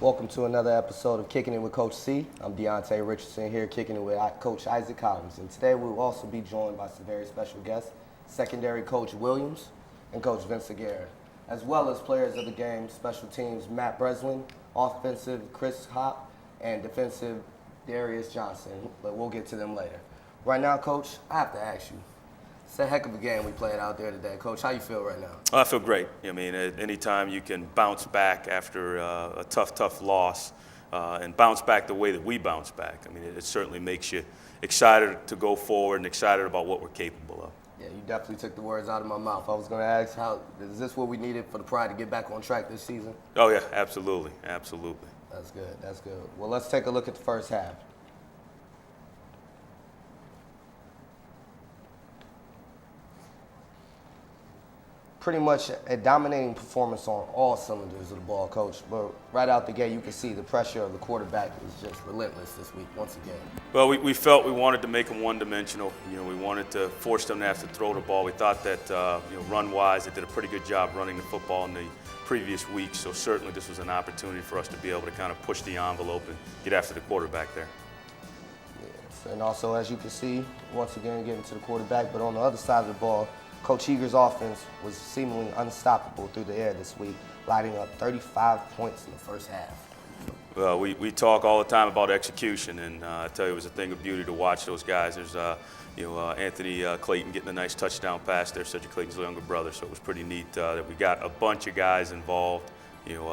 Welcome to another episode of Kickin' It with Coach C. I'm Diante RIchardson here, kicking it with Coach Isaac Collins. And today we will also be joined by some very special guests, secondary coach Willams and Coach Gary, as well as players of the game, special teams Matt Breslin, offensive Chris Haupt, and defensive Darius Johnson. But we'll get to them later. Right now, Coach, I have to ask you. It's a heck of a game we played out there today. Coach, how you feel right now? I feel great. I mean, anytime you can bounce back after a tough loss and bounce back the way that we bounce back, I mean, it certainly makes you excited to go forward and excited about what we're capable of. Yeah, you definitely took the words out of my mouth. I was going to ask, is this what we needed for the Pride to get back on track this season? Oh, yeah, absolutely, absolutely. That's good, that's good. Well, let's take a look at the first half. Pretty much a dominating performance on all cylinders of the ball, Coach. But right out the gate, you can see the pressure of the quarterback is just relentless this week, once again. Well, we felt we wanted to make them one-dimensional. You know, we wanted to force them to have to throw the ball. We thought that, run-wise, they did a pretty good job running the football in the previous week. So certainly this was an opportunity for us to be able to kind of push the envelope and get after the quarterback there. Yes, and also, as you can see, once again, getting to the quarterback. But on the other side of the ball, Coach Eager's offense was seemingly unstoppable through the air this week, lighting up 35 points in the first half. Well, we talk all the time about execution, and I tell you, it was a thing of beauty to watch those guys. There's, Anthony Clayton getting a nice touchdown pass there, Cedric Clayton's younger brother, so it was pretty neat that we got a bunch of guys involved.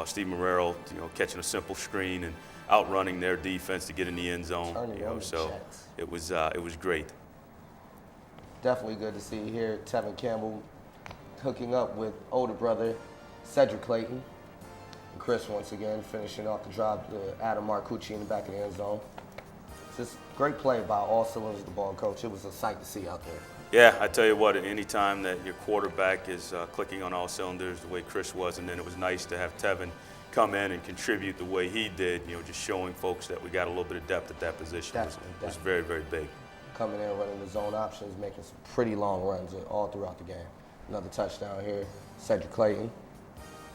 Steve Marrero, catching a simple screen and outrunning their defense to get in the end zone. So it was great. Definitely good to see here Tevin Campbell hooking up with older brother Cedric Clayton. And Chris once again finishing off the drive to Adam Marcucci in the back of the end zone. Just great play by all cylinders of the ball, Coach. It was a sight to see out there. Yeah, I tell you what, any time that your quarterback is clicking on all cylinders the way Chris was, and then it was nice to have Tevin come in and contribute the way he did, just showing folks that we got a little bit of depth at that position was very, very big. Coming in, running the zone options, making some pretty long runs all throughout the game. Another touchdown here, Cedric Clayton,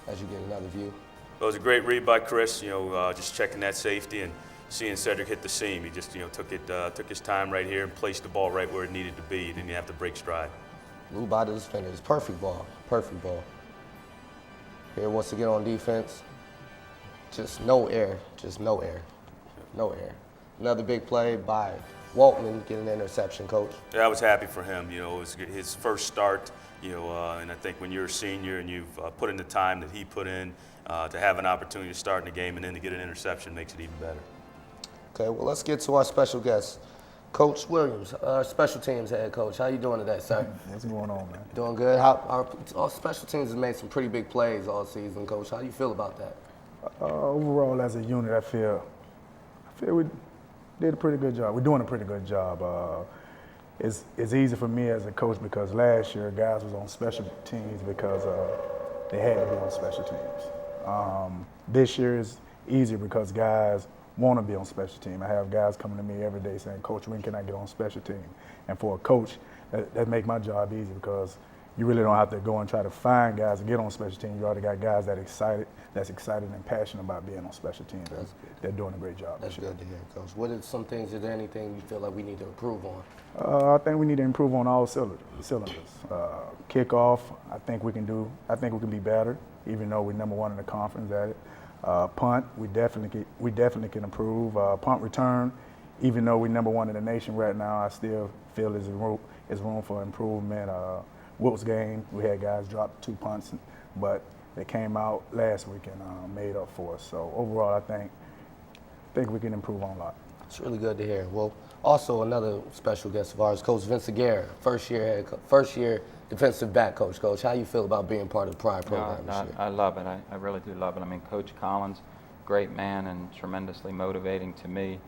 as you get another view. Well, it was a great read by Chris, just checking that safety and seeing Cedric hit the seam. He just, took his time right here and placed the ball right where it needed to be. He didn't have to break stride. Blew by the defenders. Perfect ball, perfect ball. Here once again on defense, just no air. Another big play by Waltman getting an interception, Coach. Yeah, I was happy for him. It was his first start, and I think when you're a senior and you've put in the time that he put in, to have an opportunity to start in the game and then to get an interception makes it even better. Okay, well, let's get to our special guest, Coach Williams, our special teams head coach. How you doing today, sir? What's going on, man? Doing good. Our special teams has made some pretty big plays all season, Coach. How do you feel about that? Overall, as a unit, I feel we did a pretty good job. We're doing a pretty good job. It's easy for me as a coach because last year guys was on special teams because they had to be on special teams. This year is easier because guys want to be on special team. I have guys coming to me every day saying, Coach, when can I get on special team? And for a coach, that make my job easy because you really don't have to go and try to find guys to get on special teams. You already got guys that's excited and passionate about being on special teams. They're doing a great job. That's good to hear, Coach. What are some things, is there anything you feel like we need to improve on? I think we need to improve on all cylinders. Kickoff, I think we can be better, even though we're number one in the conference at it. Punt, we definitely can improve. Punt return, even though we're number one in the nation right now, I still feel there's room for improvement. Wilkes game, we had guys drop 2 punts, but they came out last week and made up for us. So overall, I think we can improve on a lot. It's really good to hear. Well, also another special guest of ours, Coach Gary, first year defensive back coach. Coach, how you feel about being part of the Pride program this year? I love it. I really do love it. I mean, Coach Collins, great man and tremendously motivating to me.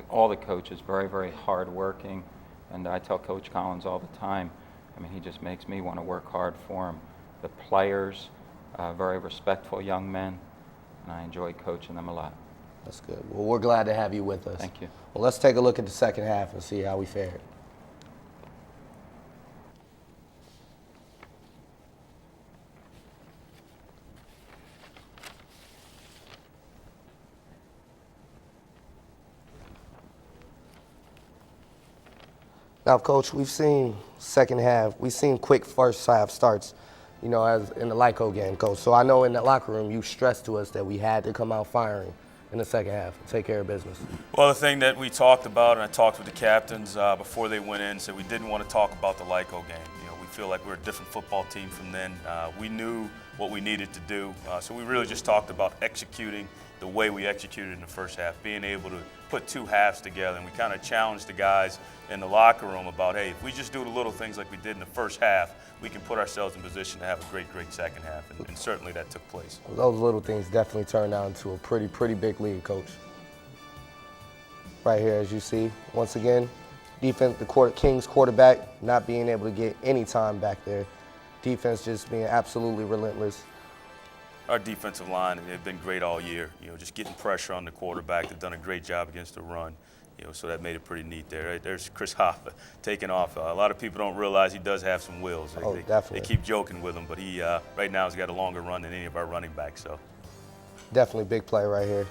All the coaches, very, very hardworking, and I tell Coach Collins all the time, I mean, he just makes me want to work hard for him. The players, very respectful young men, and I enjoy coaching them a lot. That's good. Well, we're glad to have you with us. Thank you. Well, let's take a look at the second half and see how we fared. Now, Coach, we've seen second half, we've seen quick first half starts, you know, as in the Lyco game, Coach. So I know in the locker room you stressed to us that we had to come out firing in the second half and take care of business. Well, the thing that we talked about, and I talked with the captains before they went in, said we didn't want to talk about the Lyco game. You know, we feel like we're a different football team from then. We knew what we needed to do, so we really just talked about executing the way we executed in the first half, being able to put two halves together, and we kind of challenged the guys in the locker room about, hey, if we just do the little things like we did in the first half, we can put ourselves in position to have a great, great second half, and certainly that took place. Those little things definitely turned out into a pretty big lead, Coach. Right here, as you see, once again, defense, the Kings quarterback not being able to get any time back there. Defense just being absolutely relentless. Our defensive line, they've been great all year. You know, just getting pressure on the quarterback. They've done a great job against the run. You know, so that made it pretty neat there. Right there's Chris Haupt taking off. A lot of people don't realize he does have some wheels. Definitely. They keep joking with him, but he right now has got a longer run than any of our running backs. So Definitely big play right here.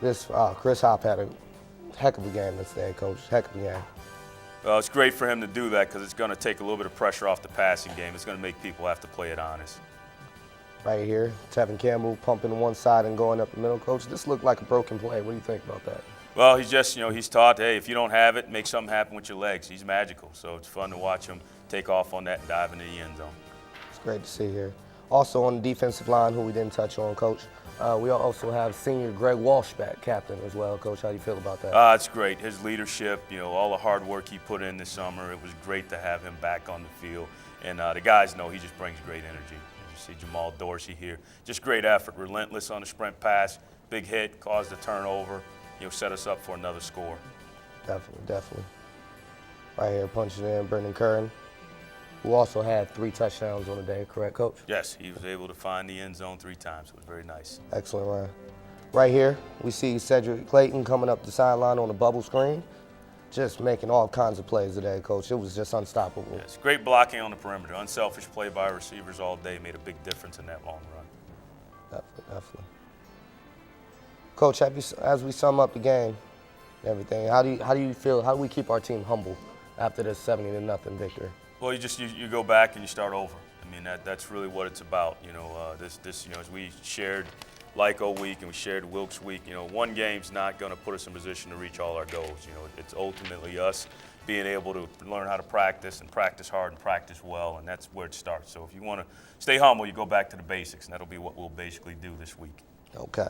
This Chris Haupt had a heck of a game this day, Coach. Heck of a game. Well, it's great for him to do that because it's going to take a little bit of pressure off the passing game. It's going to make people have to play it honest. Right here, Tevin Campbell pumping one side and going up the middle, Coach. This looked like a broken play. What do you think about that? Well, he's just, you know, he's taught, hey, if you don't have it, make something happen with your legs. He's magical, so it's fun to watch him take off on that and dive into the end zone. It's great to see here. Also on the defensive line, who we didn't touch on, Coach, we also have senior Greg Walsh back, captain as well. Coach, how do you feel about that? It's great. His leadership, you know, all the hard work he put in this summer, it was great to have him back on the field. And the guys know he just brings great energy. As you see Jamal Dorsey here, just great effort, relentless on the sprint pass, big hit, caused a turnover, you know, set us up for another score. Definitely. Right here, punching in Brendan Curran, who also had 3 touchdowns on the day, correct, Coach? Yes, he was able to find the end zone 3 times. It was very nice. Excellent run. Right here, we see Cedric Clayton coming up the sideline on the bubble screen, just making all kinds of plays today, Coach. It was just unstoppable. Yes, great blocking on the perimeter. Unselfish play by our receivers all day made a big difference in that long run. Definitely. Coach, as we sum up the game and everything, how do you feel? How do we keep our team humble after this 70-0 victory? Well, you go back and you start over. I mean, that's really what it's about. You know, you know, as we shared Lyco week and we shared Wilkes week, you know, one game's not going to put us in position to reach all our goals. You know, it's ultimately us being able to learn how to practice and practice hard and practice well, and that's where it starts. So if you want to stay humble, you go back to the basics, and that'll be what we'll basically do this week. Okay.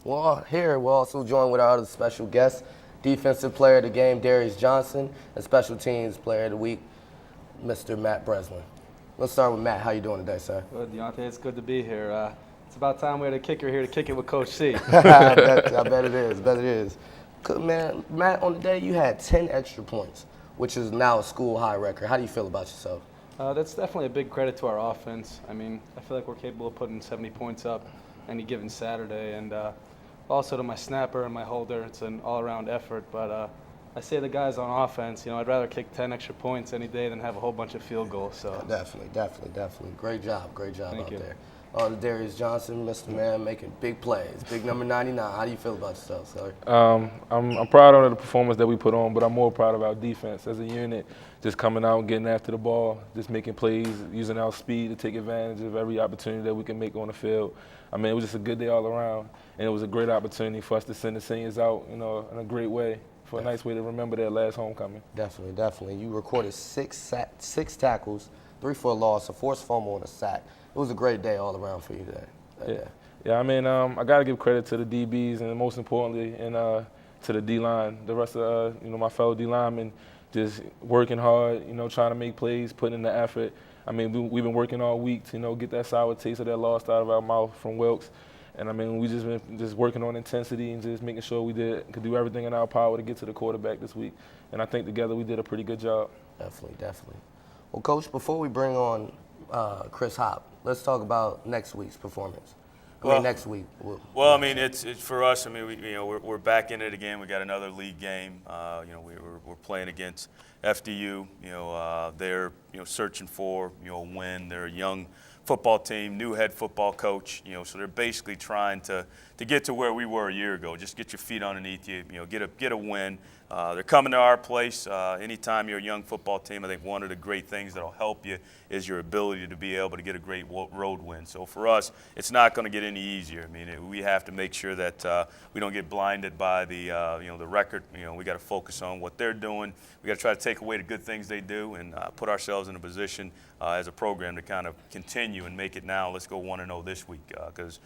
Well, here we're also joined with our other special guest, Defensive Player of the Game, Darius Johnson, and Special Teams Player of the Week, Mr. Matt Breslin. Let's start with Matt. How you doing today, sir? Well, Diante, it's good to be here. It's about time we had a kicker here to kick it with Coach C. I bet it is. Good, man, Matt, on the day you had 10 extra points, which is now a school high record. How do you feel about yourself? That's definitely a big credit to our offense. I mean, I feel like we're capable of putting 70 points up any given Saturday. And also to my snapper and my holder, it's an all-around effort. But I say the guys on offense, you know, I'd rather kick 10 extra points any day than have a whole bunch of field goals. So Definitely. Great job Thank out you. there. Darius Johnson, Mr. Man, making big plays. Big number 99. How do you feel about yourself, sir? I'm proud of the performance that we put on, but I'm more proud of our defense as a unit, just coming out, getting after the ball, just making plays, using our speed to take advantage of every opportunity that we can make on the field. I mean, it was just a good day all around, and it was a great opportunity for us to send the seniors out, you know, in a great way, for a nice way to remember their last homecoming. Definitely. You recorded six tackles, 3 for a loss, a forced fumble, and a sack. It was a great day all around for you today. Yeah. I mean, I got to give credit to the DBs and most importantly, and to the D-line, the rest of you know, my fellow D-linemen, just working hard, you know, trying to make plays, putting in the effort. I mean, we've been working all week to, you know, get that sour taste of that loss out of our mouth from Wilkes. And I mean, we just been just working on intensity and just making sure we could do everything in our power to get to the quarterback this week. And I think together we did a pretty good job. Definitely. Well, Coach, before we bring on Chris Haupt, let's talk about next week's performance. Next week. Well, I mean, it's for us. I mean, we're back in it again. We got another league game. You know, we're playing against FDU. You know, they're searching for a win. They're a young football team, new head football coach, so they're basically trying to get to where we were a year ago. Just get your feet underneath you, get a win. They're coming to our place. Anytime you're a young football team, I think one of the great things that'll help you is your ability to be able to get a great road win. So for us, it's not going to get any easier. I mean, we have to make sure that we don't get blinded by the the record. We got to focus on what they're doing. We got to try to take away the good things they do and put ourselves in a position as a program to kind of continue and make it now. Let's go 1-0 this week because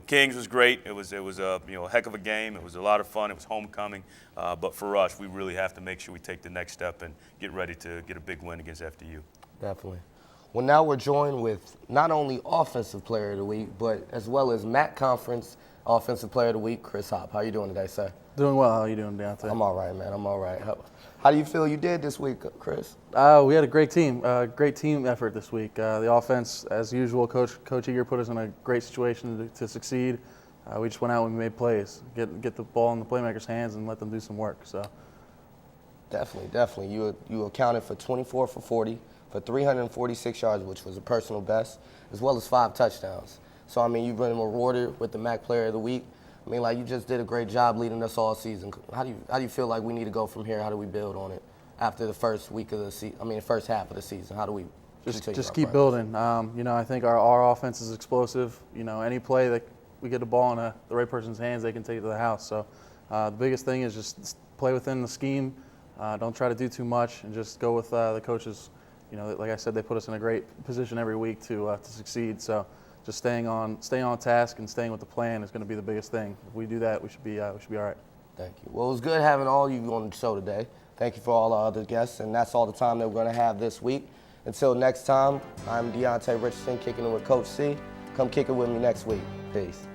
Kings was great. It was a heck of a game. It was a lot of fun. It was homecoming. But for us, we really have to make sure we take the next step and get ready to get a big win against FDU. Definitely. Well, now we're joined with not only Offensive Player of the Week, but as well as MAC Conference Offensive Player of the Week, Chris Haupt. How you doing today, sir? Doing well. How are you doing, Diante? I'm all right, man. I'm all right. How do you feel you did this week, Chris? We had a great team effort this week. The offense, as usual, Coach Eager put us in a great situation to succeed. We just went out and we made plays, get the ball in the playmakers' hands and let them do some work. So. Definitely. You accounted for 24 for 40 for 346 yards, which was a personal best, as well as 5 touchdowns. So, I mean, you've been rewarded with the MAC Player of the Week. I mean, like, you just did a great job leading us all season. How do you feel like we need to go from here? How do we build on it after the first week of the season? I mean, the first half of the season. How do we just keep building? I think our offense is explosive. Any play that we get the ball in the right person's hands, they can take it to the house. So, the biggest thing is just play within the scheme. Don't try to do too much, and just go with the coaches. Like I said, they put us in a great position every week to succeed. So, just staying on task and staying with the plan is going to be the biggest thing. If we do that, we should be all right. Thank you. Well, it was good having all you on the show today. Thank you for all our other guests, and that's all the time that we're going to have this week. Until next time, I'm Diante RIchardson, kicking it with Coach C. Come kick it with me next week. Peace.